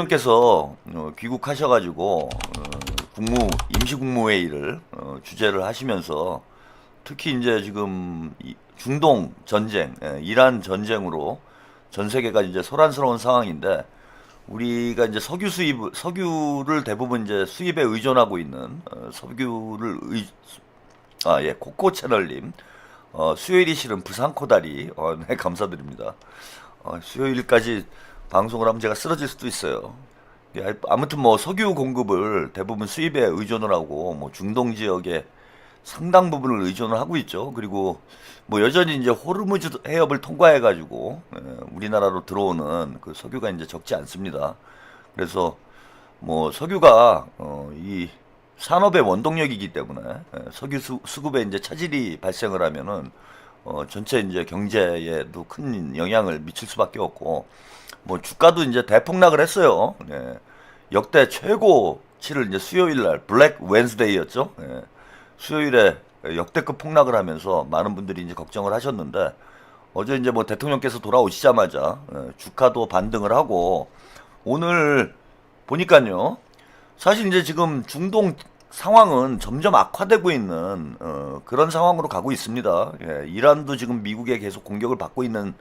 대통령께서 귀국하셔가지고 임시국무회의를 주재를 하시면서 특히 이제 지금 중동 전쟁, 이란 전쟁으로 전 세계가 이제 소란스러운 상황인데 우리가 이제 석유를 대부분 이제 수입에 의존하고 있는 코코 채널님, 수요일이 싫은 부산 코다리, 네, 감사드립니다. 수요일까지 방송을 하면 제가 쓰러질 수도 있어요. 예, 아무튼 뭐 석유 공급을 대부분 수입에 의존을 하고 뭐 중동 지역에 상당 부분을 의존을 하고 있죠. 그리고 뭐 여전히 이제 호르무즈 해협을 통과해 가지고 우리나라로 들어오는 그 석유가 이제 적지 않습니다. 그래서 뭐 석유가 이 산업의 원동력이기 때문에 석유 수급에 이제 차질이 발생을 하면은 전체 이제 경제에도 큰 영향을 미칠 수밖에 없고 뭐 주가도 이제 대폭락을 했어요. 예. 역대 최고치를 이제 수요일 날 블랙 웬스데이였죠. 예. 수요일에 역대급 폭락을 하면서 많은 분들이 이제 걱정을 하셨는데 어제 이제 뭐 대통령께서 돌아오시자마자 주가도 반등을 하고 오늘 보니까요. 사실 이제 지금 중동 상황은 점점 악화되고 있는 그런 상황으로 가고 있습니다. 예, 이란도 지금 미국에 계속 공격을 받고 있는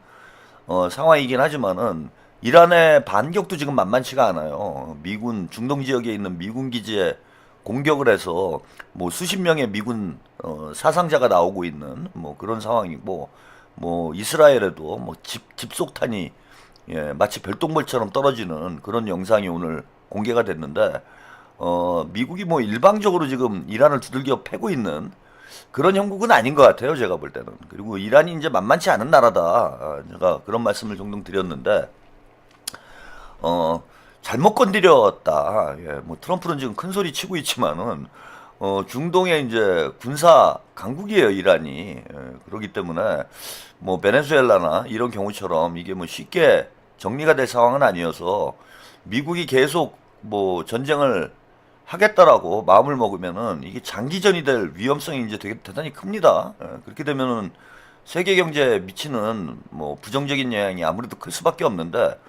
상황이긴 하지만은 이란의 반격도 지금 만만치가 않아요. 미군 중동 지역에 있는 미군 기지에 공격을 해서 뭐 수십 명의 미군 사상자가 나오고 있는 뭐 그런 상황이고 뭐 이스라엘에도 뭐 집속탄이 예, 마치 별똥별처럼 떨어지는 그런 영상이 오늘 공개가 됐는데 미국이 뭐 일방적으로 지금 이란을 두들겨 패고 있는 그런 형국은 아닌 것 같아요. 제가 볼 때는. 그리고 이란이 이제 만만치 않은 나라다. 제가 그런 말씀을 종종 드렸는데 잘못 건드렸다. 예, 뭐 트럼프는 지금 큰 소리 치고 있지만은 중동에 이제 군사 강국이에요, 이란이. 예, 그렇기 때문에 뭐 베네수엘라나 이런 경우처럼 이게 뭐 쉽게 정리가 될 상황은 아니어서 미국이 계속 뭐 전쟁을 하겠다라고 마음을 먹으면은 이게 장기전이 될 위험성이 이제 되게 대단히 큽니다. 예, 그렇게 되면은 세계 경제에 미치는 뭐 부정적인 영향이 아무래도 클 수밖에 없는데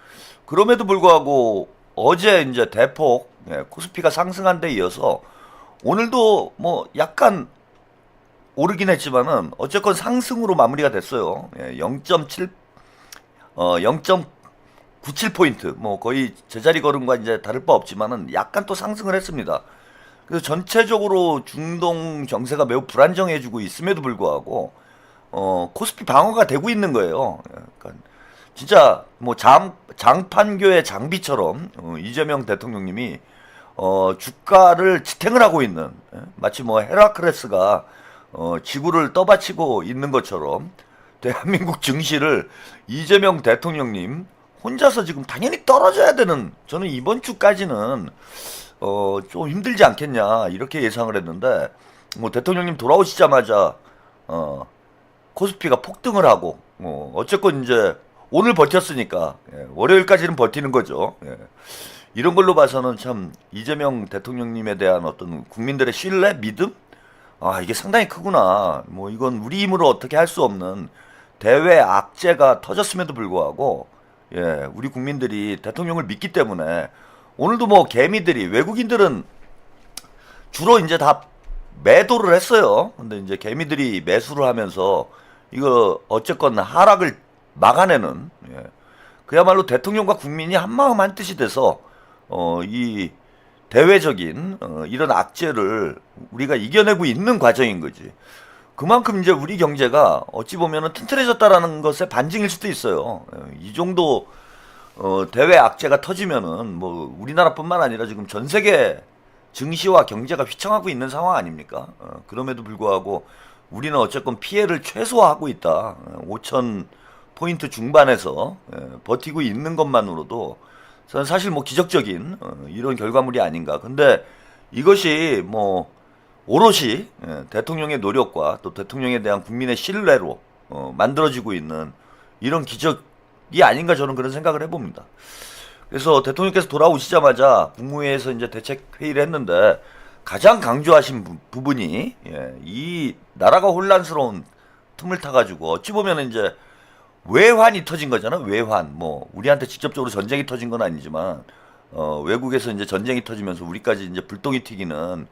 그럼에도 불구하고 어제 이제 대폭 코스피가 상승한 데 이어서 오늘도 뭐 약간 오르긴 했지만은 어쨌건 상승으로 마무리가 됐어요. 0.97포인트 뭐 거의 제자리 걸음과 이제 다를 바 없지만은 약간 또 상승을 했습니다. 그래서 전체적으로 중동 정세가 매우 불안정해지고 있음에도 불구하고 코스피 방어가 되고 있는 거예요. 그러니까 진짜 뭐 장판교의 장비처럼 이재명 대통령님이 주가를 지탱을 하고 있는 마치 뭐 헤라크레스가 지구를 떠받치고 있는 것처럼 대한민국 증시를 이재명 대통령님 혼자서 지금 당연히 떨어져야 되는 저는 이번 주까지는 좀 힘들지 않겠냐 이렇게 예상을 했는데 뭐 대통령님 돌아오시자마자 코스피가 폭등을 하고 어쨌건 이제 오늘 버텼으니까 월요일까지는 버티는 거죠. 이런 걸로 봐서는 참 이재명 대통령님에 대한 어떤 국민들의 신뢰, 믿음, 이게 상당히 크구나. 뭐 이건 우리 힘으로 어떻게 할 수 없는 대외 악재가 터졌음에도 불구하고 우리 국민들이 대통령을 믿기 때문에 오늘도 뭐 개미들이 외국인들은 주로 이제 다 매도를 했어요. 근데 이제 개미들이 매수를 하면서 이거 어쨌건 하락을 막아내는 그야말로 대통령과 국민이 한마음 한뜻이 돼서 이 대외적인 이런 악재를 우리가 이겨내고 있는 과정인 거지. 그만큼 이제 우리 경제가 어찌 보면은 튼튼해졌다라는 것의 반증일 수도 있어요. 이 정도 대외 악재가 터지면은 뭐 우리나라뿐만 아니라 지금 전 세계 증시와 경제가 휘청하고 있는 상황 아닙니까? 그럼에도 불구하고 우리는 어쨌건 피해를 최소화하고 있다. 5천 포인트 중반에서 버티고 있는 것만으로도 저는 사실 뭐 기적적인 이런 결과물이 아닌가. 근데 이것이 뭐 오롯이 대통령의 노력과 또 대통령에 대한 국민의 신뢰로 만들어지고 있는 이런 기적이 아닌가 저는 그런 생각을 해봅니다. 그래서 대통령께서 돌아오시자마자 국무회에서 이제 대책 회의를 했는데 가장 강조하신 부분이 이 나라가 혼란스러운 틈을 타가지고 어찌 보면 이제 외환이 터진 거잖아. 외환 뭐 우리한테 직접적으로 전쟁이 터진 건 아니지만 외국에서 이제 전쟁이 터지면서 우리까지 이제 불똥이 튀기는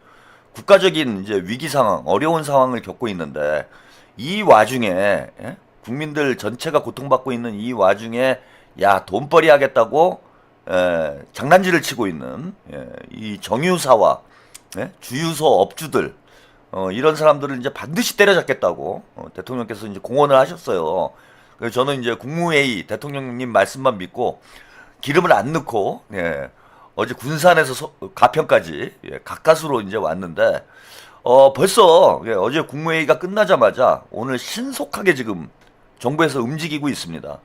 국가적인 이제 위기 상황, 어려운 상황을 겪고 있는데 이 와중에 예? 국민들 전체가 고통받고 있는 이 와중에 야 돈벌이 하겠다고 장난질을 치고 있는 이 정유사와 주유소 업주들 이런 사람들을 이제 반드시 때려잡겠다고 대통령께서 이제 공언을 하셨어요. 그래서 저는 이제 국무회의 대통령님 말씀만 믿고 기름을 안 넣고 어제 군산에서 가평까지 가까스로 이제 왔는데 벌써 어제 국무회의가 끝나자마자 오늘 신속하게 지금 정부에서 움직이고 있습니다.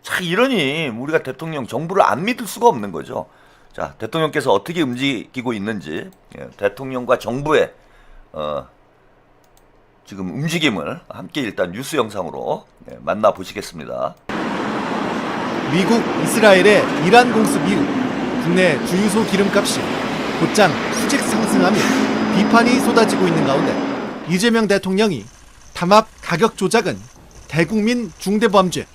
참 이러니 우리가 대통령 정부를 안 믿을 수가 없는 거죠. 자, 대통령께서 어떻게 움직이고 있는지 대통령과 정부의 지금 움직임을 함께 일단 뉴스 영상으로 만나보시겠습니다. 미국, 이스라엘의 이란 공습 이후 국내 주유소 기름값이 곧장 수직 상승하며 비판이 쏟아지고 있는 가운데 이재명 대통령이 담합 가격 조작은 대국민 중대범죄,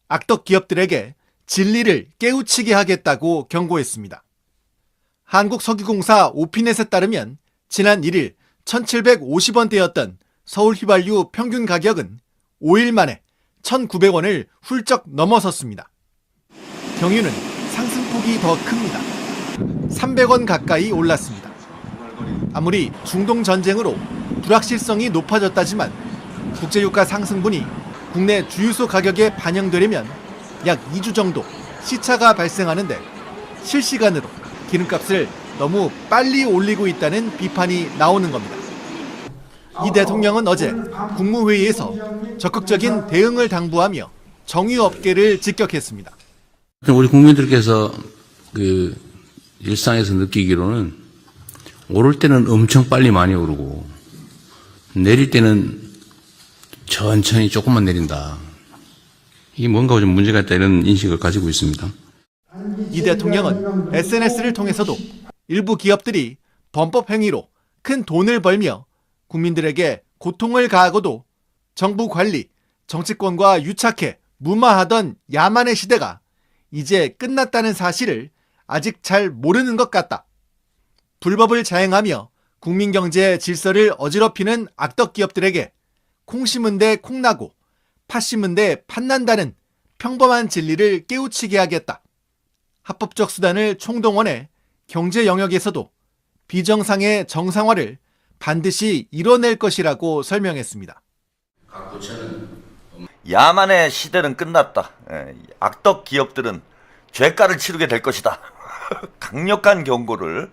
악덕 기업들에게 진리를 깨우치게 하겠다고 경고했습니다. 한국석유공사 오피넷에 따르면 지난 1일 1,750원대였던 서울 휘발유 평균 가격은 5일 만에 1,900원을 훌쩍 넘어섰습니다. 경유는 상승폭이 더 큽니다. 300원 가까이 올랐습니다. 아무리 중동 전쟁으로 불확실성이 높아졌다지만 국제유가 상승분이 국내 주유소 가격에 반영되려면 약 2주 정도 시차가 발생하는데 실시간으로 기름값을 너무 빨리 올리고 있다는 비판이 나오는 겁니다. 이 대통령은 어제 국무회의에서 적극적인 대응을 당부하며 정유업계를 직격했습니다. 우리 국민들께서 일상에서 느끼기로는 오를 때는 엄청 빨리 많이 오르고 내릴 때는 천천히 조금만 내린다. 이게 뭔가 좀 문제가 있다 이런 인식을 가지고 있습니다. 이 대통령은 SNS를 통해서도 일부 기업들이 범법 행위로 큰 돈을 벌며 국민들에게 고통을 가하고도 정부 관리, 정치권과 유착해 무마하던 야만의 시대가 이제 끝났다는 사실을 아직 잘 모르는 것 같다. 불법을 자행하며 국민 경제 질서를 어지럽히는 악덕 기업들에게 콩 심은 데 콩나고 팥 심은 데 팥난다는 평범한 진리를 깨우치게 하겠다. 합법적 수단을 총동원해 경제 영역에서도 비정상의 정상화를 반드시 이뤄낼 것이라고 설명했습니다. 야만의 시대는 끝났다. 악덕 기업들은 죄가를 치르게 될 것이다. 강력한 경고를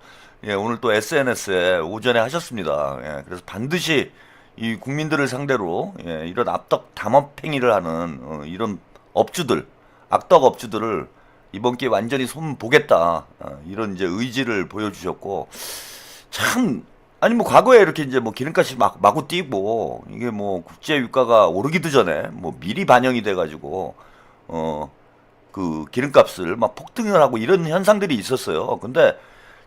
오늘 또 SNS에 오전에 하셨습니다. 그래서 반드시 이 국민들을 상대로 이런 악덕 담합 행위를 하는 이런 업주들, 악덕 업주들을 이번 기회에 완전히 손 보겠다. 이런 이제 의지를 보여주셨고 참 아니 뭐 과거에 이렇게 이제 뭐 기름값이 마구 뛰고 이게 뭐 국제 유가가 오르기도 전에 뭐 미리 반영이 돼가지고 그 기름값을 막 폭등을 하고 이런 현상들이 있었어요. 근데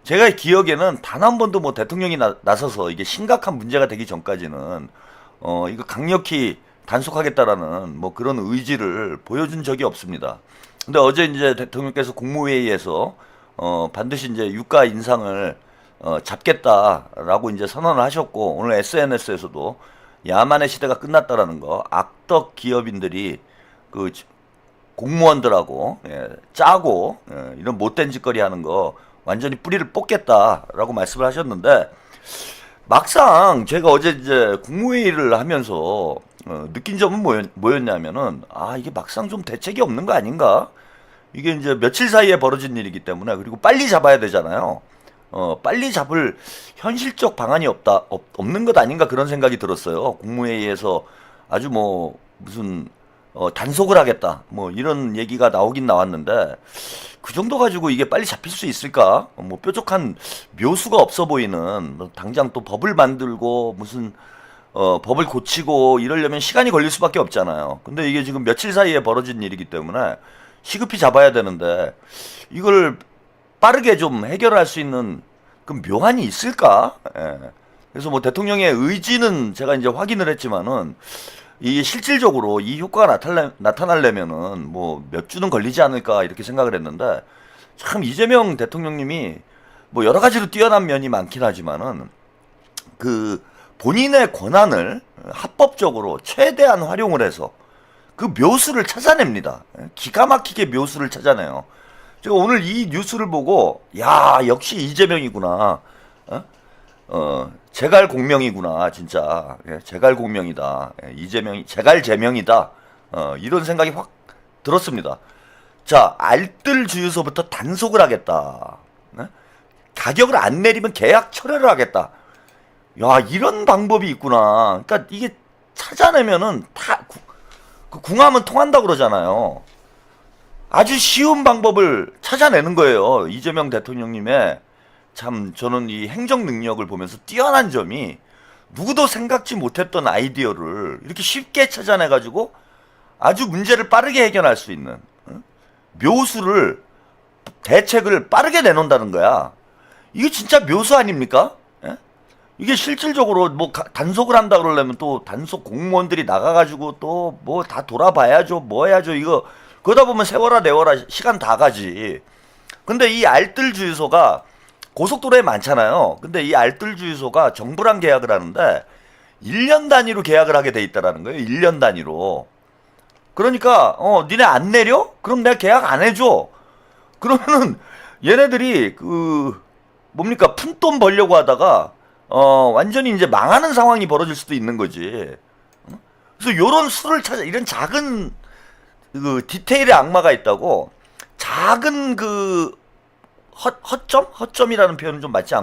제가 기억에는 단 한 번도 뭐 대통령이 나서서 이게 심각한 문제가 되기 전까지는 이거 강력히 단속하겠다라는 뭐 그런 의지를 보여준 적이 없습니다. 근데 어제 이제 대통령께서 국무회의에서 반드시 이제 유가 인상을 잡겠다라고 이제 선언을 하셨고 오늘 SNS에서도 야만의 시대가 끝났다라는 거 악덕 기업인들이 그 공무원들하고 짜고 이런 못된 짓거리 하는 거 완전히 뿌리를 뽑겠다라고 말씀을 하셨는데 막상 제가 어제 이제 국무회의를 하면서 느낀 점은 뭐였냐면은 이게 막상 좀 대책이 없는 거 아닌가? 이게 이제 며칠 사이에 벌어진 일이기 때문에 그리고 빨리 잡아야 되잖아요. 빨리 잡을 현실적 방안이 없는 것 아닌가 그런 생각이 들었어요. 국무회의에서 아주 뭐 무슨 단속을 하겠다 뭐 이런 얘기가 나오긴 나왔는데 그 정도 가지고 이게 빨리 잡힐 수 있을까? 뭐 뾰족한 묘수가 없어 보이는 당장 또 법을 만들고 무슨 법을 고치고 이러려면 시간이 걸릴 수밖에 없잖아요. 근데 이게 지금 며칠 사이에 벌어진 일이기 때문에 시급히 잡아야 되는데 이걸 빠르게 좀 해결할 수 있는 그 묘안이 있을까? 그래서 뭐 대통령의 의지는 제가 이제 확인을 했지만은 이게 실질적으로 이 효과가 나타나려면은 뭐 몇 주는 걸리지 않을까 이렇게 생각을 했는데 참 이재명 대통령님이 뭐 여러 가지로 뛰어난 면이 많긴 하지만은 그 본인의 권한을 합법적으로 최대한 활용을 해서 그 묘수를 찾아냅니다. 기가 막히게 묘수를 찾아내요. 제가 오늘 이 뉴스를 보고 야 역시 이재명이구나. 제갈공명이구나 진짜. 제갈공명이다. 이재명이 제갈제명이다. 이런 생각이 확 들었습니다. 자, 알뜰 주유소부터 단속을 하겠다. 가격을 안 내리면 계약 철회를 하겠다. 야, 이런 방법이 있구나. 그러니까 이게 찾아내면은 그 궁하면 통한다 그러잖아요. 아주 쉬운 방법을 찾아내는 거예요. 이재명 대통령님의 참 저는 이 행정 능력을 보면서 뛰어난 점이 누구도 생각지 못했던 아이디어를 이렇게 쉽게 찾아내가지고 아주 문제를 빠르게 해결할 수 있는 묘수를 대책을 빠르게 내놓는다는 거야. 이게 진짜 묘수 아닙니까? 예? 이게 실질적으로 뭐 단속을 한다 그러려면 또 단속 공무원들이 나가가지고 또 뭐 다 돌아봐야죠, 뭐 해야죠. 이거 그러다 보면 세워라 내워라 시간 다 가지. 근데 이 알뜰 주유소가 고속도로에 많잖아요. 근데 이 알뜰 주유소가 정부랑 계약을 하는데 1년 단위로 계약을 하게 돼 있다라는 거예요. 1년 단위로. 그러니까 니네 안 내려? 그럼 내가 계약 안 해줘. 그러면은 얘네들이 그 뭡니까 푼돈 벌려고 하다가 완전히 이제 망하는 상황이 벌어질 수도 있는 거지. 그래서 요런 수를 찾아 이런 작은 그 디테일의 악마가 있다고 작은 그 허점이라는 표현은 좀 맞지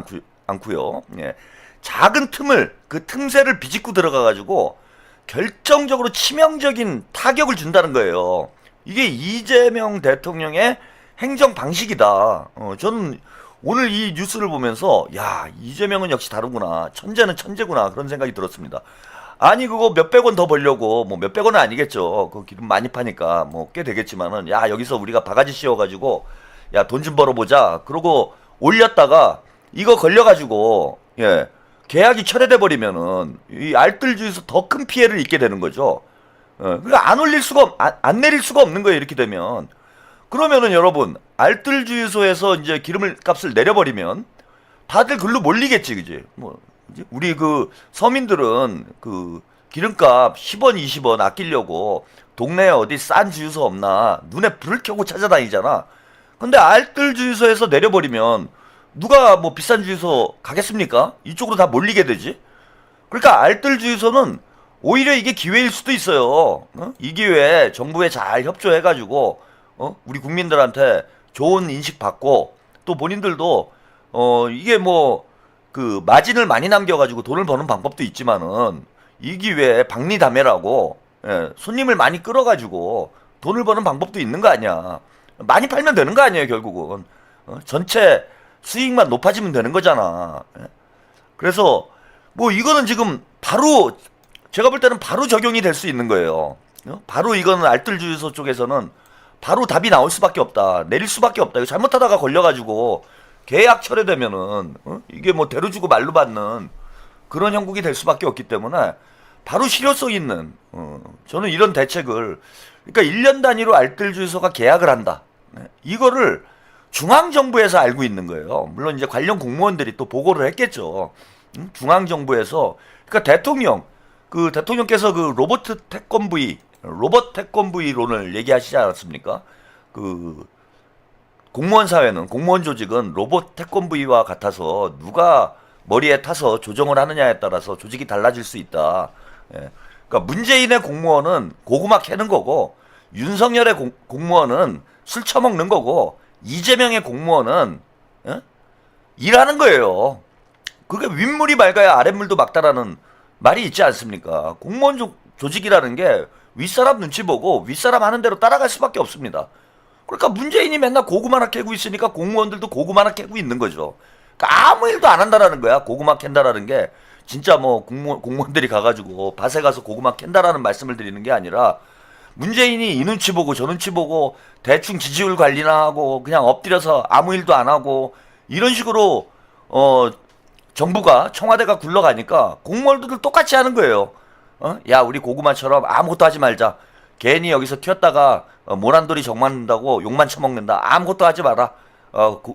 않고요. 예. 작은 틈을 그 틈새를 비집고 들어가 가지고 결정적으로 치명적인 타격을 준다는 거예요. 이게 이재명 대통령의 행정 방식이다. 저는 오늘 이 뉴스를 보면서 야 이재명은 역시 다르구나. 천재는 천재구나 그런 생각이 들었습니다. 아니 그거 몇백 원 더 벌려고 뭐 몇백 원은 아니겠죠. 그 기름 많이 파니까 뭐 꽤 되겠지만은 야 여기서 우리가 바가지 씌워가지고 야 돈 좀 벌어보자. 그러고 올렸다가 이거 걸려가지고 예 계약이 철회돼 버리면은 이 알뜰주에서 더 큰 피해를 입게 되는 거죠. 그러니까 안 올릴 수가 안 내릴 수가 없는 거예요. 이렇게 되면 그러면은 여러분 알뜰주유소에서 이제 기름을 값을 내려버리면 다들 글로 몰리겠지, 그지? 뭐 이제 우리 그 서민들은 그 기름값 10원, 20원 아끼려고 동네에 어디 싼 주유소 없나 눈에 불을 켜고 찾아다니잖아. 근데 알뜰주유소에서 내려버리면 누가 뭐 비싼 주유소 가겠습니까? 이쪽으로 다 몰리게 되지. 그러니까 알뜰주유소는 오히려 이게 기회일 수도 있어요. 이 기회에 정부에 잘 협조해가지고 우리 국민들한테 좋은 인식 받고 또 본인들도 이게 뭐 그 마진을 많이 남겨가지고 돈을 버는 방법도 있지만은 이 기회에 박리다매라고 손님을 많이 끌어가지고 돈을 버는 방법도 있는 거 아니야. 많이 팔면 되는 거 아니에요 결국은. 전체 수익만 높아지면 되는 거잖아. 그래서 뭐 이거는 지금 바로 제가 볼 때는 바로 적용이 될 수 있는 거예요. 바로 이거는 알뜰주유소 쪽에서는 바로 답이 나올 수밖에 없다. 내릴 수밖에 없다. 이거 잘못하다가 걸려가지고 계약 철회되면은 이게 뭐 대로 주고 말로 받는 그런 형국이 될 수밖에 없기 때문에 바로 실효성 있는 저는 이런 대책을 그러니까 1년 단위로 알뜰주유소가 계약을 한다. 이거를 중앙정부에서 알고 있는 거예요. 물론 이제 관련 공무원들이 또 보고를 했겠죠. 중앙정부에서 그러니까 대통령께서 그 로봇 태권브이론을 얘기하시지 않았습니까? 그 공무원 사회는 공무원 조직은 로봇 태권브이와 같아서 누가 머리에 타서 조정을 하느냐에 따라서 조직이 달라질 수 있다. 그러니까 문재인의 공무원은 고구마 캐는 거고 윤석열의 공무원은 술 처먹는 거고 이재명의 공무원은 일하는 거예요. 그게 윗물이 맑아야 아랫물도 맑다라는 말이 있지 않습니까? 공무원 조직이라는 게 윗사람 눈치 보고 윗사람 하는 대로 따라갈 수밖에 없습니다. 그러니까 문재인이 맨날 고구마나 캐고 있으니까 공무원들도 고구마나 캐고 있는 거죠. 그러니까 아무 일도 안 한다라는 거야. 고구마 캔다라는 게 진짜 뭐 공무원들이 가가지고 밭에 가서 고구마 캔다라는 말씀을 드리는 게 아니라 문재인이 이 눈치 보고 저 눈치 보고 대충 지지율 관리나 하고 그냥 엎드려서 아무 일도 안 하고 이런 식으로 정부가 청와대가 굴러가니까 공무원들도 똑같이 하는 거예요. 야 우리 고구마처럼 아무것도 하지 말자. 괜히 여기서 튀었다가 모란돌이 정 맞는다고 욕만 처먹는다. 아무것도 하지 마라.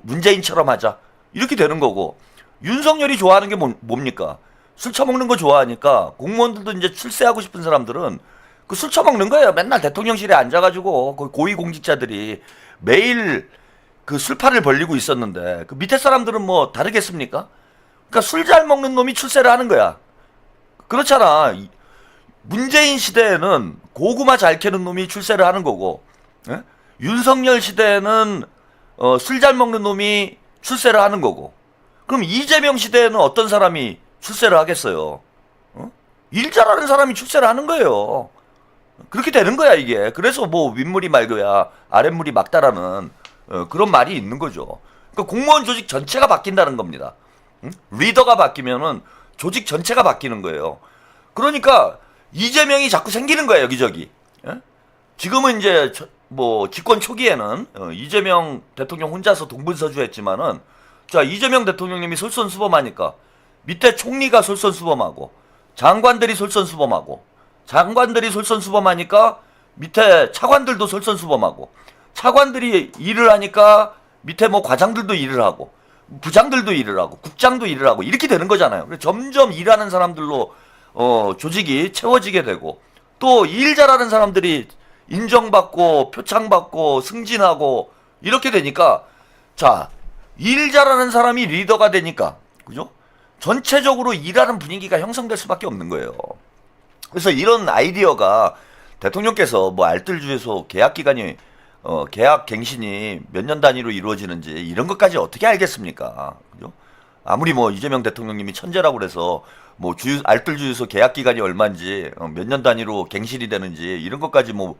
문재인처럼 하자. 이렇게 되는 거고, 윤석열이 좋아하는 게 뭡니까? 술 처먹는 거 좋아하니까 공무원들도 이제 출세하고 싶은 사람들은 그 술 처먹는 거예요. 맨날 대통령실에 앉아가지고 그 고위공직자들이 매일 그 술판을 벌리고 있었는데 그 밑에 사람들은 뭐 다르겠습니까? 그러니까 술 잘 먹는 놈이 출세를 하는 거야. 그렇잖아. 문재인 시대에는 고구마 잘 캐는 놈이 출세를 하는 거고, 예? 윤석열 시대에는 술 잘 먹는 놈이 출세를 하는 거고, 그럼 이재명 시대에는 어떤 사람이 출세를 하겠어요? 일 잘하는 사람이 출세를 하는 거예요. 그렇게 되는 거야 이게. 그래서 뭐 윗물이 맑아야 아랫물이 맑다라는 그런 말이 있는 거죠. 그러니까 공무원 조직 전체가 바뀐다는 겁니다. 리더가 바뀌면은 조직 전체가 바뀌는 거예요. 그러니까 이재명이 자꾸 생기는 거야 여기저기. 예? 지금은 이제 뭐 집권 초기에는 이재명 대통령 혼자서 동분서주했지만은, 자, 이재명 대통령님이 솔선수범하니까 밑에 총리가 솔선수범하고 장관들이 솔선수범하고 장관들이 솔선수범하니까 밑에 차관들도 솔선수범하고 차관들이 일을 하니까 밑에 뭐 과장들도 일을 하고 부장들도 일을 하고 국장도 일을 하고 이렇게 되는 거잖아요. 그래서 점점 일하는 사람들로 조직이 채워지게 되고, 또 일 잘하는 사람들이 인정받고 표창받고 승진하고 이렇게 되니까, 자, 일 잘하는 사람이 리더가 되니까, 그죠? 전체적으로 일하는 분위기가 형성될 수밖에 없는 거예요. 그래서 이런 아이디어가 대통령께서 뭐 알뜰주에서 계약 기간이 계약 갱신이 몇 년 단위로 이루어지는지 이런 것까지 어떻게 알겠습니까? 그죠? 아무리 뭐 이재명 대통령님이 천재라고 그래서 뭐 알뜰주유소 계약 기간이 얼마인지 몇 년 단위로 갱신이 되는지 이런 것까지 뭐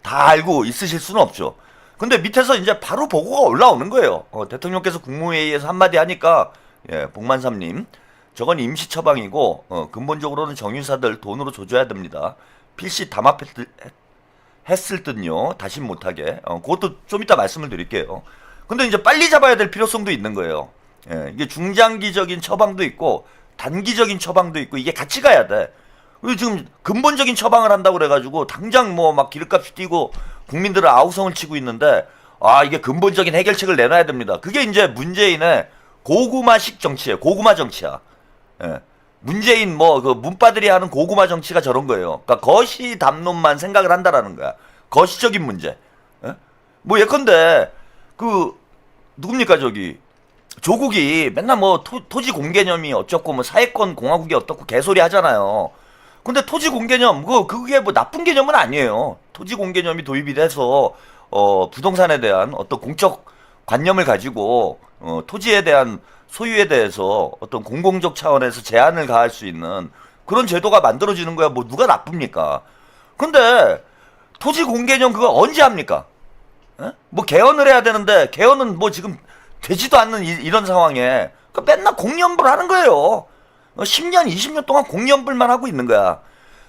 다 알고 있으실 수는 없죠. 근데 밑에서 이제 바로 보고가 올라오는 거예요. 대통령께서 국무회의에서 한마디 하니까, 예, 복만삼님, 저건 임시 처방이고 근본적으로는 정유사들 돈으로 조져야 됩니다. 필시 담합했을 듯요. 다신 못하게. 그것도 좀 이따 말씀을 드릴게요. 근데 이제 빨리 잡아야 될 필요성도 있는 거예요. 예, 이게 중장기적인 처방도 있고 단기적인 처방도 있고 이게 같이 가야 돼. 그리고 지금 근본적인 처방을 한다고 그래가지고 당장 뭐 막 기름값이 뛰고 국민들은 아우성을 치고 있는데, 이게 근본적인 해결책을 내놔야 됩니다. 그게 이제 문재인의 고구마식 정치예요. 고구마 정치야. 예. 문재인 뭐 그 문바들이 하는 고구마 정치가 저런 거예요. 그러니까 거시 담론만 생각을 한다라는 거야. 거시적인 문제. 예? 뭐 예컨대 그 누굽니까 저기 조국이 맨날 뭐 토지 공개념이 어쩌고 뭐 사회권 공화국이 어떻고 개소리 하잖아요. 근데 토지 공개념 그게 뭐 나쁜 개념은 아니에요. 토지 공개념이 도입이 돼서 부동산에 대한 어떤 공적 관념을 가지고 토지에 대한 소유에 대해서 어떤 공공적 차원에서 제한을 가할 수 있는 그런 제도가 만들어지는 거야. 뭐 누가 나쁩니까? 근데 토지 공개념 그거 언제 합니까? 에? 뭐 개헌을 해야 되는데 개헌은 뭐 지금 되지도 않는 이런 상황에 맨날 공연불 하는 거예요. 10년, 20년 동안 공연불만 하고 있는 거야.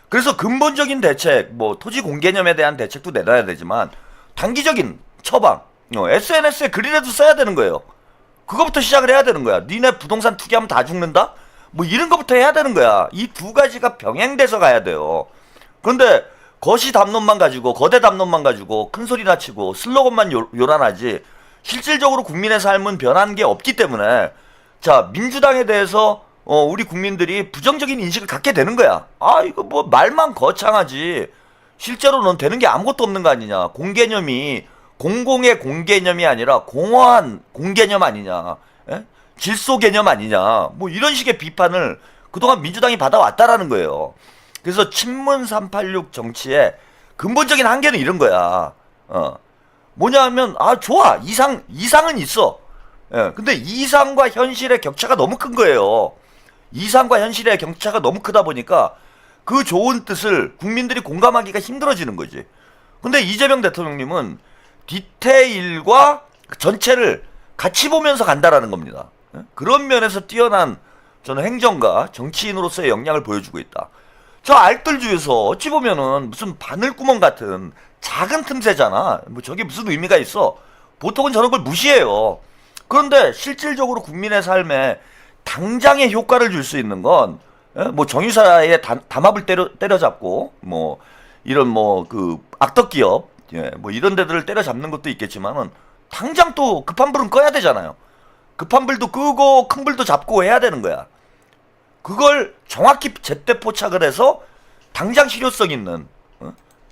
그래서 근본적인 대책, 뭐 토지 공개념에 대한 대책도 내놔야 되지만 단기적인 처방, SNS에 글이라도 써야 되는 거예요. 그거부터 시작을 해야 되는 거야. 니네 부동산 투기하면 다 죽는다? 뭐 이런 거부터 해야 되는 거야. 이 두 가지가 병행돼서 가야 돼요. 그런데 거시 담론만 가지고 거대 담론만 가지고 큰소리나 치고 슬로건만 요란하지 실질적으로 국민의 삶은 변한 게 없기 때문에, 자, 민주당에 대해서 우리 국민들이 부정적인 인식을 갖게 되는 거야. 이거 뭐 말만 거창하지 실제로는 되는 게 아무것도 없는 거 아니냐. 공개념이 공공의 공개념이 아니라 공허한 공개념 아니냐. 에? 질소 개념 아니냐. 뭐 이런 식의 비판을 그동안 민주당이 받아왔다라는 거예요. 그래서 친문 386 정치의 근본적인 한계는 이런 거야. 뭐냐 하면 좋아. 이상은 있어. 예. 근데 이상과 현실의 격차가 너무 큰 거예요. 이상과 현실의 격차가 너무 크다 보니까 그 좋은 뜻을 국민들이 공감하기가 힘들어지는 거지. 근데 이재명 대통령님은 디테일과 전체를 같이 보면서 간다라는 겁니다. 예? 그런 면에서 뛰어난 저는 행정가, 정치인으로서의 역량을 보여주고 있다. 저 알뜰주에서 어찌 보면은 무슨 바늘구멍 같은 작은 틈새잖아. 뭐 저게 무슨 의미가 있어? 보통은 저런 걸 무시해요. 그런데 실질적으로 국민의 삶에 당장의 효과를 줄 수 있는 건, 뭐 정유사의 담합을 때려잡고, 뭐 이런 뭐 그 악덕 기업, 뭐 이런 데들을 때려잡는 것도 있겠지만은 당장 또 급한 불은 꺼야 되잖아요. 급한 불도 끄고 큰 불도 잡고 해야 되는 거야. 그걸 정확히 제때 포착을 해서 당장 실효성 있는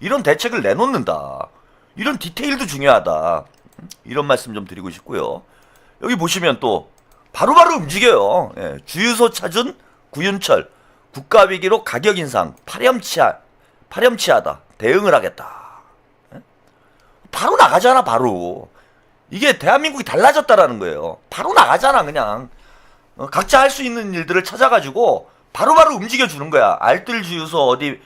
이런 대책을 내놓는다. 이런 디테일도 중요하다. 이런 말씀 좀 드리고 싶고요. 여기 보시면 또 바로바로 움직여요. 예, 주유소 찾은 구윤철 국가위기로 가격 인상 파렴치하다. 대응을 하겠다. 예? 바로 나가잖아. 바로. 이게 대한민국이 달라졌다라는 거예요. 바로 나가잖아. 그냥 각자 할 수 있는 일들을 찾아가지고 바로바로 움직여주는 거야. 알뜰 주유소 어디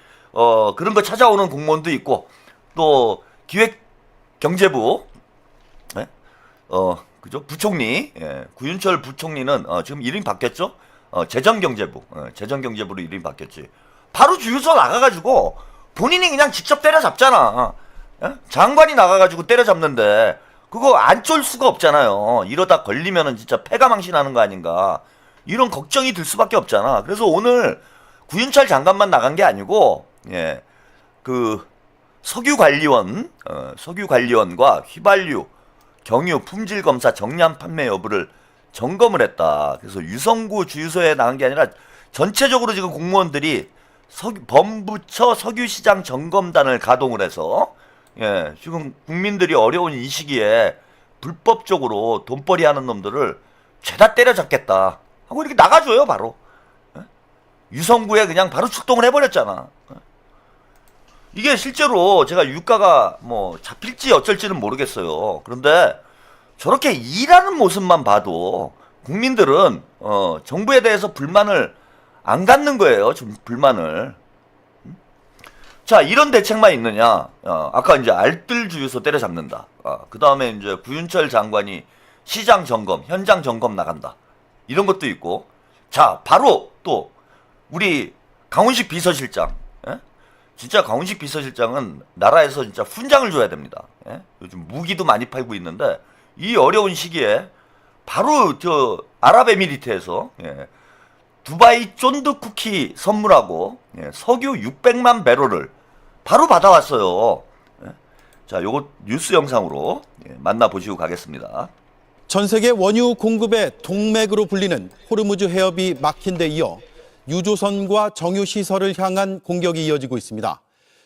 그런 거 찾아오는 공무원도 있고 또 기획경제부 그죠? 부총리 구윤철 부총리는 지금 이름이 바뀌었죠? 재정경제부로 이름이 바뀌었지. 바로 주유소 나가가지고 본인이 그냥 직접 때려잡잖아. 장관이 나가가지고 때려잡는데 그거 안 쫄 수가 없잖아요. 이러다 걸리면은 진짜 패가망신하는 거 아닌가. 이런 걱정이 들 수밖에 없잖아. 그래서 오늘 구윤철 장관만 나간 게 아니고 그 석유관리원과 휘발유, 경유, 품질 검사, 정량 판매 여부를 점검을 했다. 그래서 유성구 주유소에 나간 게 아니라 전체적으로 지금 공무원들이 범부처 석유시장 점검단을 가동을 해서 지금 국민들이 어려운 이 시기에 불법적으로 돈벌이 하는 놈들을 죄다 때려잡겠다 하고 이렇게 나가줘요. 바로 유성구에 그냥 바로 출동을 해버렸잖아. 이게 실제로 제가 유가가 뭐 잡힐지 어쩔지는 모르겠어요. 그런데 저렇게 일하는 모습만 봐도 국민들은 정부에 대해서 불만을 안 갖는 거예요. 좀 불만을. 자, 이런 대책만 있느냐? 아까 이제 알뜰 주유소 때려잡는다. 그 다음에 이제 구윤철 장관이 시장 점검, 현장 점검 나간다. 이런 것도 있고. 자, 바로 또 우리 강훈식 비서실장. 진짜 강훈식 비서실장은 나라에서 진짜 훈장을 줘야 됩니다. 요즘 무기도 많이 팔고 있는데 이 어려운 시기에 바로 저 아랍에미리트에서 두바이 쫀득 쿠키 선물하고 석유 600만 배럴을 바로 받아왔어요. 자, 요거 뉴스 영상으로 만나보시고 가겠습니다. 전 세계 원유 공급의 동맥으로 불리는 호르무즈 해협이 막힌 데 이어 유조선과 정유 시설을 향한 공격이 이어지고 있습니다.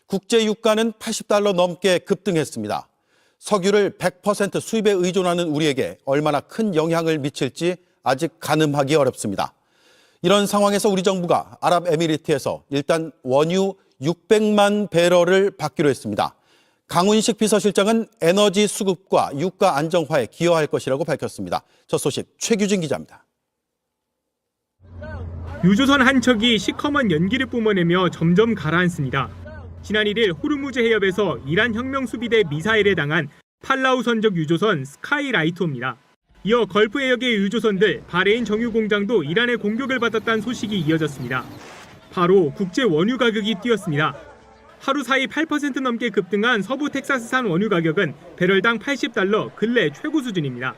국제 유가는 $80 넘게 급등했습니다. 석유를 100% 수입에 의존하는 우리에게 얼마나 큰 영향을 미칠지 아직 가늠하기 어렵습니다. 이런 상황에서 우리 정부가 아랍에미리트에서 일단 원유 600만 배럴을 받기로 했습니다. 강훈식 비서실장은 에너지 수급과 유가 안정화에 기여할 것이라고 밝혔습니다. 저 소식 최규진 기자입니다. 유조선 한 척이 시커먼 연기를 뿜어내며 점점 가라앉습니다. 지난 1일 호르무즈 해협에서 이란 혁명수비대 미사일에 당한 팔라우 선적 유조선 스카이라이터입니다. 이어 걸프 해역의 유조선들 바레인 정유공장도 이란의 공격을 받았다는 소식이 이어졌습니다. 바로 국제 원유 가격이 뛰었습니다. 하루 사이 8% 넘게 급등한 서부 텍사스산 원유 가격은 배럴당 $80 근래 최고 수준입니다.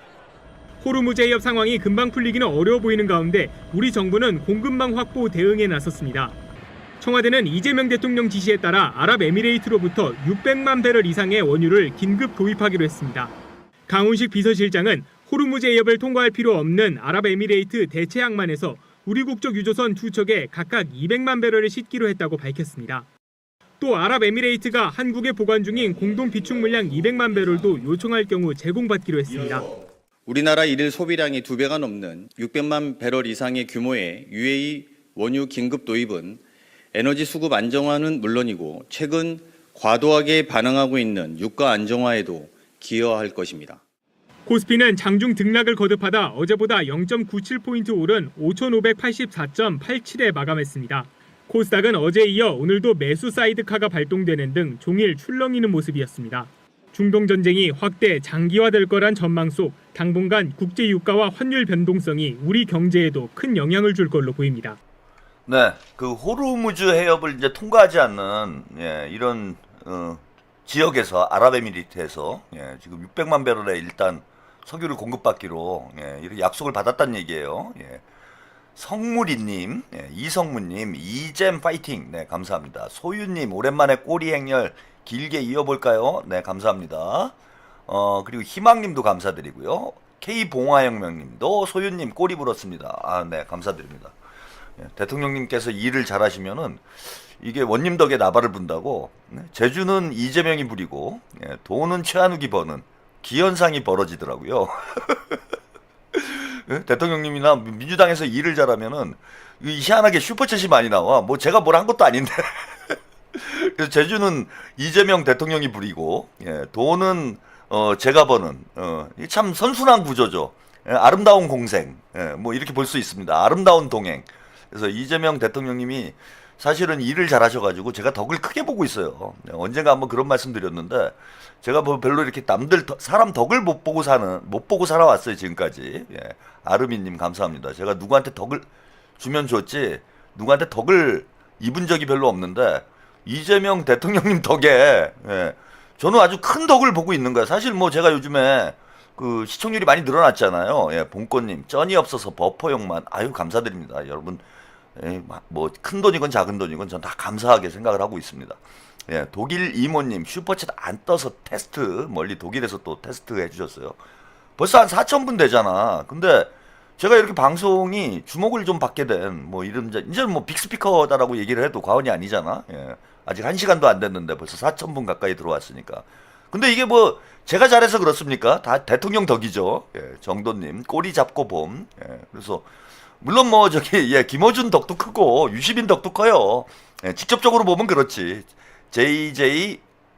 호르무즈 해협 상황이 금방 풀리기는 어려워 보이는 가운데 우리 정부는 공급망 확보 대응에 나섰습니다. 청와대는 이재명 대통령 지시에 따라 아랍에미레이트로부터 600만 배럴 이상의 원유를 긴급 도입하기로 했습니다. 강훈식 비서실장은 호르무즈 해협을 통과할 필요 없는 아랍에미레이트 대체 항만에서 우리 국적 유조선 2척에 각각 200만 배럴을 싣기로 했다고 밝혔습니다. 또 아랍에미레이트가 한국에 보관 중인 공동 비축 물량 200만 배럴도 요청할 경우 제공받기로 했습니다. 우리나라 일일 소비량이 2배가 넘는 600만 배럴 이상의 규모의 UAE 원유 긴급 도입은 에너지 수급 안정화는 물론이고 최근 과도하게 반응하고 있는 유가 안정화에도 기여할 것입니다. 코스피는 장중 등락을 거듭하다 어제보다 0.97포인트 오른 5,584.87에 마감했습니다. 코스닥은 어제에 이어 오늘도 매수 사이드카가 발동되는 등 종일 출렁이는 모습이었습니다. 중동 전쟁이 확대 장기화될 거란 전망 속 당분간 국제 유가와 환율 변동성이 우리 경제에도 큰 영향을 줄 걸로 보입니다. 네, 그 호르무즈 해협을 이제 통과하지 않는 이런 지역에서 아랍에미리트에서 지금 600만 배럴의 일단 석유를 공급받기로 이렇게 약속을 받았다는 얘기예요. 성무리님, 이성무님, 이잼 파이팅, 네 감사합니다. 소유님 오랜만에 꼬리 행렬 길게 이어볼까요? 네 감사합니다. 그리고 희망님도 감사드리고요. K봉화혁명님도 소윤님 꼬리 불었습니다. 아, 네, 감사드립니다. 예, 대통령님께서 일을 잘하시면은 이게 원님 덕에 나발을 분다고. 제주는 이재명이 부리고 돈은 최한욱이 버는 기현상이 벌어지더라고요. 대통령님이나 민주당에서 일을 잘하면은 희한하게 슈퍼챗이 많이 나와. 뭐 제가 뭘 한 것도 아닌데. 그래서 제주는 이재명 대통령이 부리고 돈은 제가 버는 이게 참 선순환 구조죠. 아름다운 공생, 뭐 이렇게 볼 수 있습니다. 아름다운 동행. 그래서 이재명 대통령님이 사실은 일을 잘하셔가지고 제가 덕을 크게 보고 있어요. 언젠가 한번 그런 말씀 드렸는데 제가 뭐 별로 이렇게 남들 사람 덕을 못 보고 살아왔어요 지금까지. 아르미님 감사합니다. 제가 누구한테 덕을 주면 좋지 누구한테 덕을 입은 적이 별로 없는데 이재명 대통령님 덕에 저는 아주 큰 덕을 보고 있는 거예요. 사실 뭐 제가 요즘에 그 시청률이 많이 늘어났잖아요. 봉꽃님 쩐이 없어서 버퍼용만 아유 감사드립니다 여러분. 뭐 큰 돈이건 작은 돈이건 전 다 감사하게 생각을 하고 있습니다. 독일 이모님 슈퍼챗 안 떠서 테스트 멀리 독일에서 또 테스트 해주셨어요. 벌써 한 4,000분 되잖아. 근데 제가 이렇게 방송이 주목을 좀 받게 된 뭐 이런 이제는 뭐 빅스피커다라고 얘기를 해도 과언이 아니잖아. 아직 1시간도 안 됐는데 벌써 4,000분 가까이 들어왔으니까. 근데 이게 뭐 제가 잘해서 그렇습니까? 다 대통령 덕이죠. 정도님 꼬리 잡고 봄. 그래서 물론 뭐 저기 김어준 덕도 크고 유시민 덕도 커요. 직접적으로 보면 그렇지.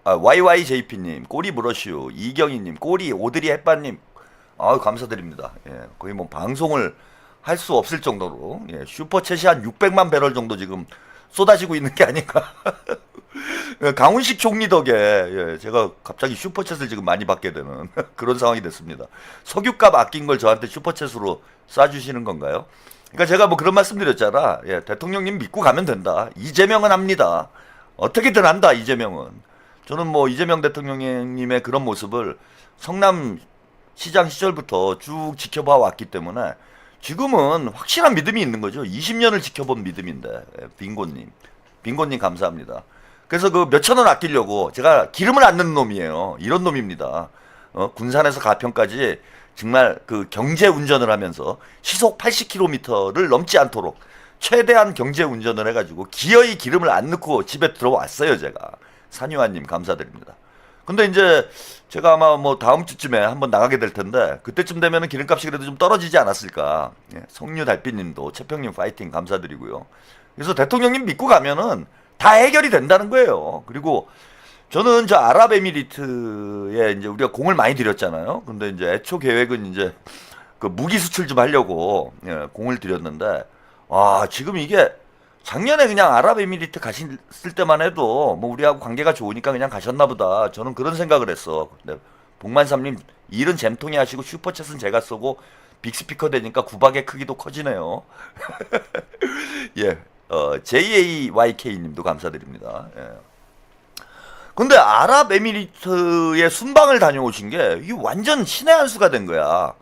YYJP님 꼬리 브러쉬, 이경희님 꼬리, 오드리 햇반님 아유 감사드립니다. 거의 뭐 방송을 할 수 없을 정도로 슈퍼챗이 한 600만 배럴 정도 지금 쏟아지고 있는 게 아닌가. 강훈식 총리 덕에 제가 갑자기 슈퍼챗을 지금 많이 받게 되는 그런 상황이 됐습니다. 석유값 아낀 걸 저한테 슈퍼챗으로 쏴주시는 건가요? 그러니까 제가 뭐 그런 말씀 드렸잖아. 대통령님 믿고 가면 된다. 이재명은 합니다. 어떻게든 한다 이재명은. 저는 뭐 이재명 대통령님의 그런 모습을 성남 시장 시절부터 쭉 지켜봐 왔기 때문에 지금은 확실한 믿음이 있는 거죠. 20년을 지켜본 믿음인데. 빙고님 감사합니다. 그래서 그 몇천 원 아끼려고 제가 기름을 안 넣는 놈이에요. 이런 놈입니다. 군산에서 가평까지 정말 그 경제 운전을 하면서 시속 80km를 넘지 않도록 최대한 경제 운전을 해가지고 기어이 기름을 안 넣고 집에 들어왔어요. 제가. 산유아님 감사드립니다. 근데 이제 제가 아마 뭐 다음 주쯤에 한번 나가게 될 텐데 그때쯤 되면은 기름값이 그래도 좀 떨어지지 않았을까. 성류 달빛님도 최평님 파이팅 감사드리고요. 그래서 대통령님 믿고 가면은 다 해결이 된다는 거예요. 그리고 저는 저 아랍에미리트에 이제 우리가 공을 많이 들였잖아요. 근데 이제 애초 계획은 이제 그 무기 수출 좀 하려고 공을 들였는데 지금 이게 작년에 그냥 아랍에미리트 가셨을 때만 해도 뭐 우리하고 관계가 좋으니까 그냥 가셨나 보다. 저는 그런 생각을 했어. 근데 복만삼님 일은 잼통이 하시고 슈퍼챗은 제가 쏘고 빅스피커 되니까 구박의 크기도 커지네요. JAYK님도 감사드립니다. 근데 아랍에미리트의 순방을 다녀오신 게 이게 완전 신의 한 수가 된 거야.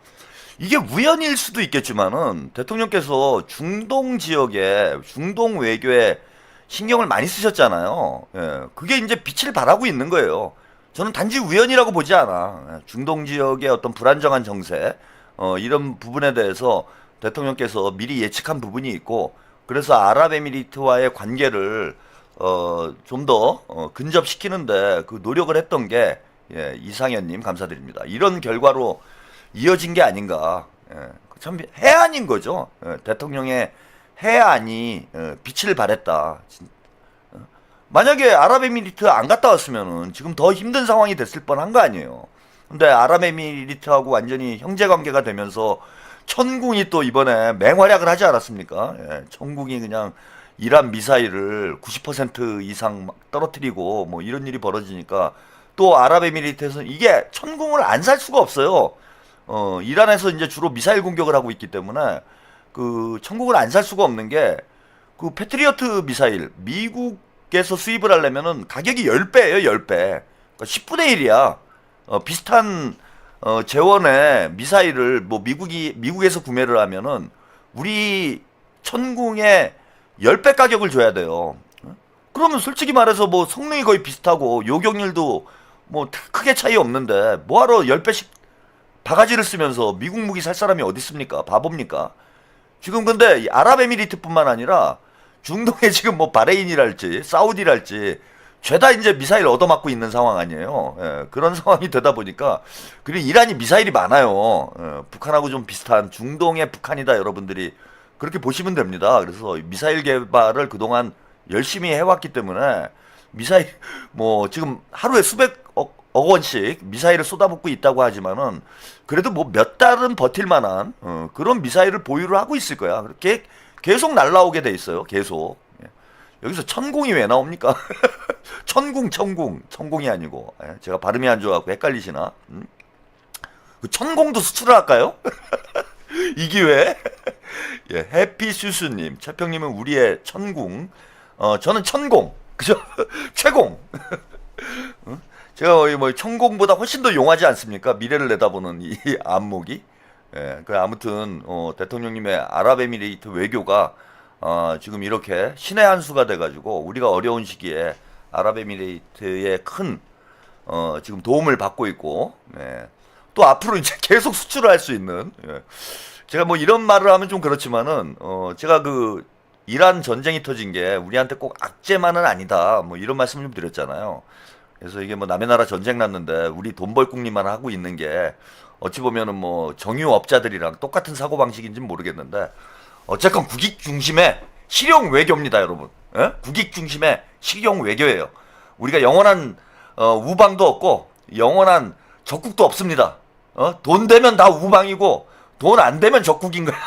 이게 우연일 수도 있겠지만은 대통령께서 중동 지역에 중동 외교에 신경을 많이 쓰셨잖아요. 그게 이제 빛을 발하고 있는 거예요. 저는 단지 우연이라고 보지 않아. 중동 지역의 어떤 불안정한 정세 이런 부분에 대해서 대통령께서 미리 예측한 부분이 있고 그래서 아랍에미리트와의 관계를 좀 더 근접시키는데 그 노력을 했던 게 이상현님 감사드립니다. 이런 결과로 이어진 게 아닌가. 참 해안인 거죠. 대통령의 해안이 빛을 발했다. 만약에 아랍에미리트 안 갔다 왔으면은 지금 더 힘든 상황이 됐을 뻔한 거 아니에요. 근데 아랍에미리트하고 완전히 형제 관계가 되면서 천궁이 또 이번에 맹활약을 하지 않았습니까? 천궁이 그냥 이란 미사일을 90% 이상 막 떨어뜨리고 뭐 이런 일이 벌어지니까 또 아랍에미리트에서는 이게 천궁을 안 살 수가 없어요. 이란에서 이제 주로 미사일 공격을 하고 있기 때문에 그 천궁을 안 살 수가 없는 게 그 패트리어트 미사일 미국에서 수입을 하려면은 가격이 10배예요, 10배. 그러니까 10분의 1이야. 비슷한 재원의 미사일을 뭐 미국에서 구매를 하면은 우리 천궁의 10배 가격을 줘야 돼요. 그러면 솔직히 말해서 뭐 성능이 거의 비슷하고 요격률도 뭐 크게 차이 없는데 뭐하러 10배씩 바가지를 쓰면서 미국 무기 살 사람이 어디 있습니까? 바보입니까? 지금 근데 이 아랍에미리트뿐만 아니라 중동에 지금 뭐 바레인이랄지 사우디랄지 죄다 이제 미사일 얻어맞고 있는 상황 아니에요. 예, 그런 상황이 되다 보니까 그리고 이란이 미사일이 많아요. 북한하고 좀 비슷한 중동의 북한이다 여러분들이 그렇게 보시면 됩니다. 그래서 미사일 개발을 그동안 열심히 해왔기 때문에 미사일 뭐 지금 하루에 수백억 원씩 미사일을 쏟아붓고 있다고 하지만은 그래도 뭐 몇 달은 버틸 만한 그런 미사일을 보유를 하고 있을 거야. 그렇게 계속 날라오게 돼 있어요. 계속. 예. 여기서 천공이 왜 나옵니까? 천공이 아니고 제가 발음이 안 좋아갖고 헷갈리시나? 그 천공도 수출을 할까요? 이 기회에 예, 해피슈스님, 최평님은 우리의 천궁, 저는 천공, 그죠? 최공. 제가 거의 뭐 천공보다 훨씬 더 용하지 않습니까? 미래를 내다보는 이 안목이. 예, 그 아무튼 대통령님의 아랍에미리트 외교가 지금 이렇게 신의 한 수가 돼가지고 우리가 어려운 시기에 아랍에미리트의 큰 지금 도움을 받고 있고, 예. 또 앞으로 이제 계속 수출을 할 수 있는. 예. 제가 뭐 이런 말을 하면 좀 그렇지만은 제가 그 이란 전쟁이 터진 게 우리한테 꼭 악재만은 아니다. 뭐 이런 말씀 좀 드렸잖아요. 그래서 이게 뭐 남의 나라 전쟁 났는데 우리 돈 벌 궁리만 하고 있는 게 어찌 보면은 뭐 정유업자들이랑 똑같은 사고 방식인지는 모르겠는데 어쨌건 국익 중심의 실용 외교입니다, 여러분. 예? 국익 중심의 실용 외교예요. 우리가 영원한 우방도 없고 영원한 적국도 없습니다. 돈 되면 다 우방이고 돈 안 되면 적국인 거야.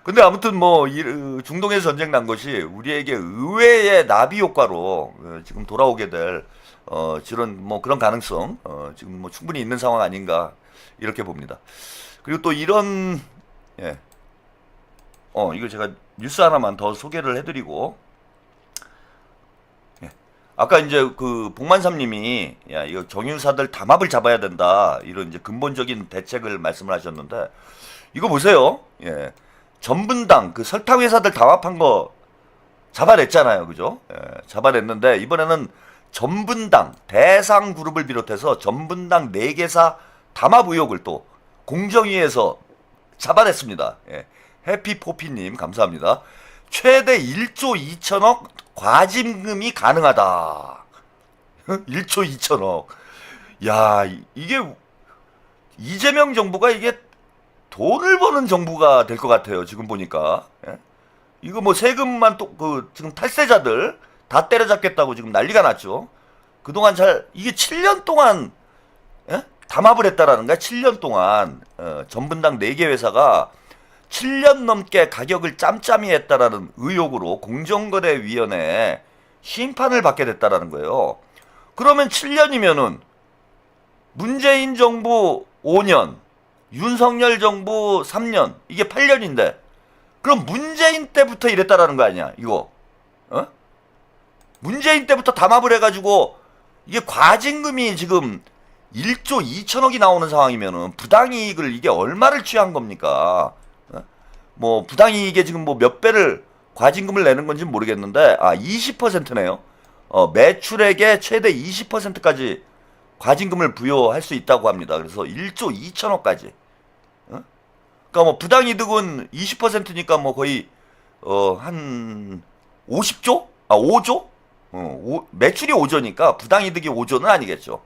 근데 아무튼 뭐 중동에서 전쟁 난 것이 우리에게 의외의 나비 효과로 지금 돌아오게 될 그런 가능성 지금 뭐 충분히 있는 상황 아닌가 이렇게 봅니다. 그리고 또 이런 예. 이거 제가 뉴스 하나만 더 소개를 해드리고 예. 아까 이제 그 복만삼님이 야 이거 정유사들 담합을 잡아야 된다 이런 이제 근본적인 대책을 말씀을 하셨는데 이거 보세요. 예. 전분당 그 설탕 회사들 담합한 거 잡아냈잖아요, 그죠? 예, 잡아냈는데 이번에는 전분당 대상그룹을 비롯해서 전분당 4개사 담합 의혹을 또 공정위에서 잡아냈습니다. 예, 해피포피님 감사합니다. 최대 1조 2천억 과징금이 가능하다. 1조 2천억. 야 이게 이재명 정부가 이게 돈을 버는 정부가 될 것 같아요. 지금 보니까. 예? 이거 뭐 세금만 또 지금 탈세자들 다 때려잡겠다고 지금 난리가 났죠. 그동안 이게 7년 동안 예? 담합을 했다라는 거야. 7년 동안 전분당 4개 회사가 7년 넘게 가격을 짬짬이 했다라는 의혹으로 공정거래위원회에 심판을 받게 됐다라는 거예요. 그러면 7년이면은 문재인 정부 5년 윤석열 정부 3년 이게 8년인데 그럼 문재인 때부터 이랬다라는 거 아니야 이거 문재인 때부터 담합을 해가지고 이게 과징금이 지금 1조 2천억이 나오는 상황이면은 부당이익을 이게 얼마를 취한 겁니까? 뭐 부당이익에 지금 뭐 몇 배를 과징금을 내는 건지 모르겠는데 20%네요. 매출액의 최대 20%까지 과징금을 부여할 수 있다고 합니다. 그래서 1조 2천억까지. 그러니까 뭐 부당이득은 20%니까 뭐 거의 한 50조? 5조? 매출이 5조니까 부당이득이 5조는 아니겠죠.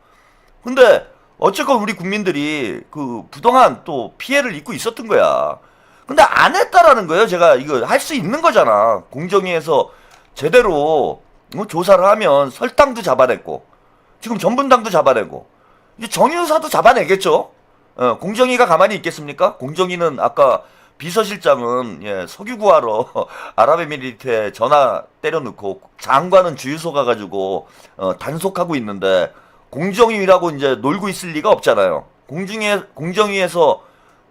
근데 어쨌건 우리 국민들이 그 부동한 또 피해를 입고 있었던 거야. 근데 안 했다라는 거예요. 제가 이거 할 수 있는 거잖아. 공정위에서 제대로 조사를 하면 설탕도 잡아냈고 지금 전분당도 잡아내고 이제 정유사도 잡아내겠죠. 공정위가 가만히 있겠습니까? 공정위는 아까 비서실장은 석유 구하러 아랍에미리트에 전화 때려넣고 장관은 주유소 가가지고 단속하고 있는데 공정위라고 이제 놀고 있을 리가 없잖아요. 공정위에서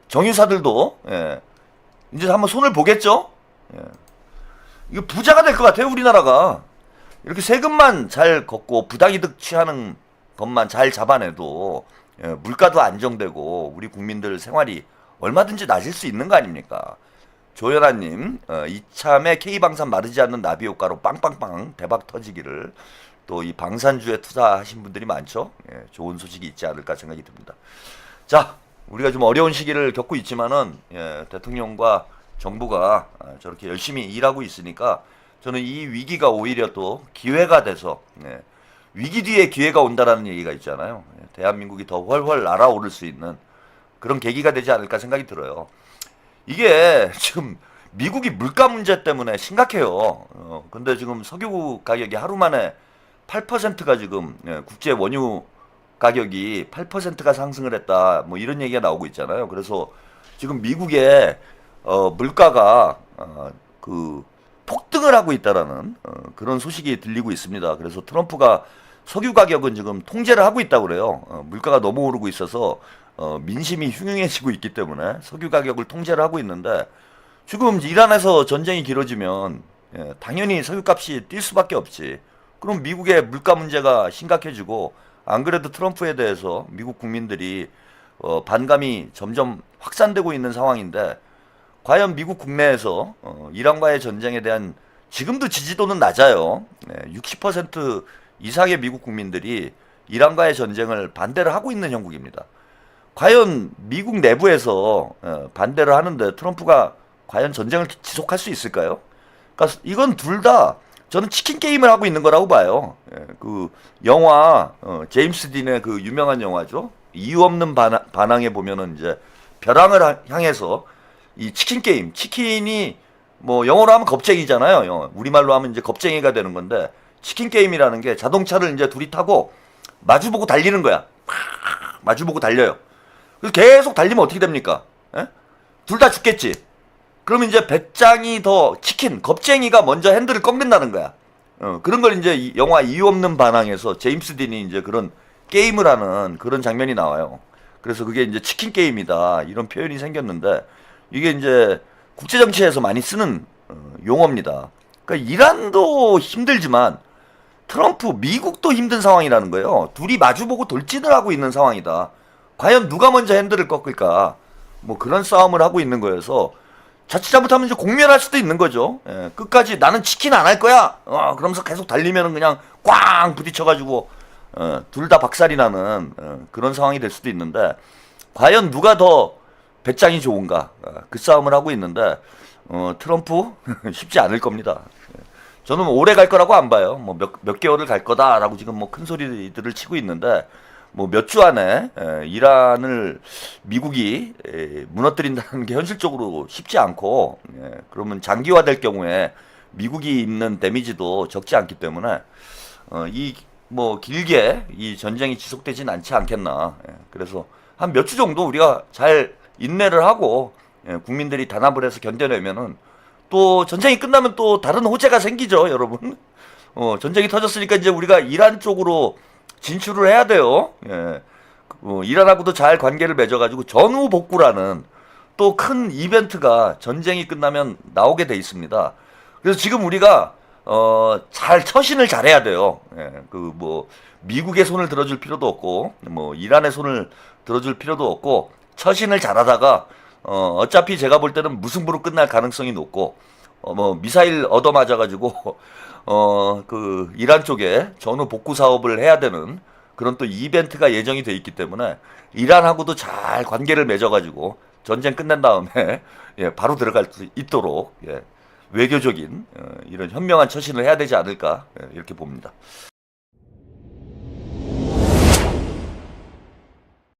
정유사들도 이제 한번 손을 보겠죠. 이거 부자가 될 것 같아요, 우리나라가. 이렇게 세금만 잘 걷고 부당이득 취하는 것만 잘 잡아내도 물가도 안정되고 우리 국민들 생활이 얼마든지 나아질 수 있는 거 아닙니까? 조연아님 이참에 K방산 마르지 않는 나비 효과로 빵빵빵 대박 터지기를 또 이 방산주에 투자하신 분들이 많죠. 예, 좋은 소식이 있지 않을까 생각이 듭니다. 자, 우리가 좀 어려운 시기를 겪고 있지만은 대통령과 정부가 저렇게 열심히 일하고 있으니까 저는 이 위기가 오히려 또 기회가 돼서 위기 뒤에 기회가 온다라는 얘기가 있잖아요. 대한민국이 더 훨훨 날아오를 수 있는 그런 계기가 되지 않을까 생각이 들어요. 이게 지금 미국이 물가 문제 때문에 심각해요. 근데 지금 석유 가격이 하루 만에 8%가 지금 국제 원유 가격이 8%가 상승을 했다. 뭐 이런 얘기가 나오고 있잖아요. 그래서 지금 미국의 물가가 그 폭등을 하고 있다라는 그런 소식이 들리고 있습니다. 그래서 트럼프가 석유 가격은 지금 통제를 하고 있다고 그래요. 물가가 너무 오르고 있어서 민심이 흉흉해지고 있기 때문에 석유 가격을 통제를 하고 있는데 지금 이란에서 전쟁이 길어지면 당연히 석유값이 뛸 수밖에 없지. 그럼 미국의 물가 문제가 심각해지고 안 그래도 트럼프에 대해서 미국 국민들이 반감이 점점 확산되고 있는 상황인데 과연 미국 국내에서 이란과의 전쟁에 대한 지금도 지지도는 낮아요. 60% 이상의 미국 국민들이 이란과의 전쟁을 반대를 하고 있는 형국입니다. 과연 미국 내부에서 반대를 하는데 트럼프가 과연 전쟁을 지속할 수 있을까요? 그러니까 이건 둘 다 저는 치킨 게임을 하고 있는 거라고 봐요. 그 영화 제임스 딘의 그 유명한 영화죠. 이유 없는 반항에 보면은 이제 벼랑을 향해서 이 치킨 게임, 치킨이 뭐 영어로 하면 겁쟁이잖아요. 우리말로 하면 이제 겁쟁이가 되는 건데 치킨 게임이라는 게 자동차를 이제 둘이 타고 마주보고 달리는 거야. 마주보고 달려요. 그래서 계속 달리면 어떻게 됩니까? 둘 다 죽겠지. 그러면 이제 배짱이 더 치킨, 겁쟁이가 먼저 핸들을 꺾는다는 거야. 그런 걸 이제 이 영화 이유 없는 반항에서 제임스 딘이 이제 그런 게임을 하는 그런 장면이 나와요. 그래서 그게 이제 치킨 게임이다. 이런 표현이 생겼는데 이게 이제 국제정치에서 많이 쓰는 용어입니다. 그러니까 이란도 힘들지만 트럼프, 미국도 힘든 상황이라는 거예요. 둘이 마주보고 돌진을 하고 있는 상황이다. 과연 누가 먼저 핸들을 꺾을까? 뭐 그런 싸움을 하고 있는 거여서 자칫 잘못하면 이제 공멸할 수도 있는 거죠. 끝까지 나는 치킨 안 할 거야. 그러면서 계속 달리면은 그냥 꽝 부딪혀가지고 둘 다 박살이 나는 그런 상황이 될 수도 있는데 과연 누가 더 배짱이 좋은가? 그 싸움을 하고 있는데 트럼프 쉽지 않을 겁니다. 저는 오래 갈 거라고 안 봐요. 뭐 몇 개월을 갈 거다라고 지금 뭐 큰 소리들을 치고 있는데 뭐 몇 주 안에 이란을 미국이 무너뜨린다는 게 현실적으로 쉽지 않고 그러면 장기화될 경우에 미국이 입는 데미지도 적지 않기 때문에 이 뭐 길게 이 전쟁이 지속되진 않지 않겠나. 그래서 한 몇 주 정도 우리가 잘 인내를 하고 국민들이 단합을 해서 견뎌내면은 또 전쟁이 끝나면 또 다른 호재가 생기죠, 여러분. 전쟁이 터졌으니까 이제 우리가 이란 쪽으로 진출을 해야 돼요. 이란하고도 잘 관계를 맺어가지고 전후복구라는 또 큰 이벤트가 전쟁이 끝나면 나오게 돼 있습니다. 그래서 지금 우리가 잘 처신을 잘해야 돼요. 그 뭐 미국의 손을 들어줄 필요도 없고 뭐 이란의 손을 들어줄 필요도 없고 처신을 잘하다가 어차피 제가 볼 때는 무승부로 끝날 가능성이 높고 뭐 미사일 얻어맞아가지고 그 이란 쪽에 전후 복구 사업을 해야 되는 그런 또 이벤트가 예정이 돼 있기 때문에 이란하고도 잘 관계를 맺어가지고 전쟁 끝난 다음에 바로 들어갈 수 있도록 외교적인 이런 현명한 처신을 해야 되지 않을까 이렇게 봅니다.